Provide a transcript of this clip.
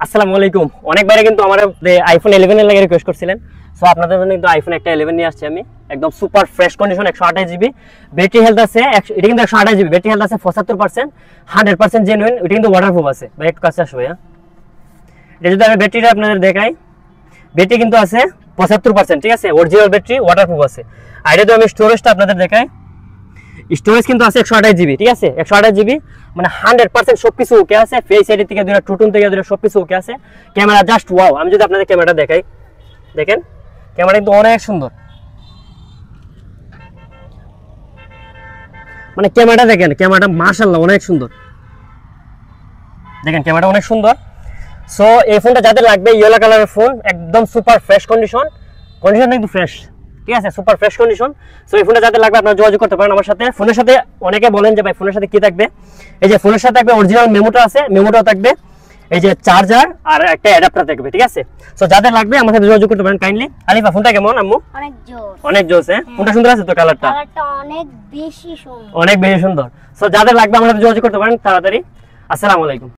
আসসালামু আলাইকুম। অনেক বাইরে কিন্তু আমার আইফোন 11 এর লাগে রিকোয়েস্ট করছিলেন। সো আপনাদের জন্য কিন্তু আইফোন একটা 11 নিয়ে আসছি আমি, একদম super fresh condition, 128 GB battery health আছে। এটা কিন্তু 128 জিবি ব্যাটারি হেলথ আছে 75%, 100% জেনুইন। এটা কিন্তু ওয়াটারপ্রুফ আছে। ভাই একটু কাছে আসো ভাইয়া। এটা যদি আমি ব্যাটারিটা আপনাদের দেখাই, ব্যাটারি কিন্তু আছে 75%, ঠিক আছে, অরিজিনাল ব্যাটারি, ওয়াটারপ্রুফ আছে। আর এটা আমি স্টোরেজটা আপনাদের দেখাই, স্টোরেজ কিন্তু আছে 128 জিবি, ঠিক আছে, 128 জিবি মানে 100% সবকিছু ওকে আছে। ফেস আইডি থেকে ধরে টুটুন থেকে ধরে সবকিছু ওকে আছে। Camera just wow. আমি যদি আপনাদের ক্যামেরাটা দেখাই, দেখেন ক্যামেরা কিন্তু অনেক সুন্দর, মানে ক্যামেরাটা দেখেন, ক্যামেরাটা মাশাআল্লাহ অনেক সুন্দর। দেখেন ক্যামেরাটা অনেক সুন্দর। সো এই ফোনটা যাদের লাগবে, ইয়েলো কালারের ফোন, একদম সুপার ফ্রেশ কন্ডিশন, কন্ডিশনটা কিন্তু ফ্রেশ, ঠিক আছে, সুপার ফ্রেশ কন্ডিশন। সো এই ফোনটা যাদের লাগবে আপনারা যোগাযোগ করতে পারেন আমার সাথে। ফোনের সাথে অনেকে বলেন যে ভাই ফোনের সাথে কি থাকবে, এই যে ফোনের সাথে থাকবে অরিজিনাল মেমোটা আছে, মেমোটাও থাকবে, এই যে চার্জার আর একটা অ্যাডাপ্টার থাকবে, ঠিক আছে। সো যাদের লাগবে আমার সাথে যোগাযোগ করতে পারেন কাইন্ডলি। আলিফা ফোনটা কেমন আম্মু? অনেক জোস, অনেক জোস। হ্যাঁ, ফোনটা সুন্দর আছে তো, কালারটা অনেক বেশি সুন্দর, অনেক বেশি সুন্দর। সো যাদের লাগবে আমার সাথে যোগাযোগ করতে পারেন তাড়াতাড়ি। আসসালামু আলাইকুম।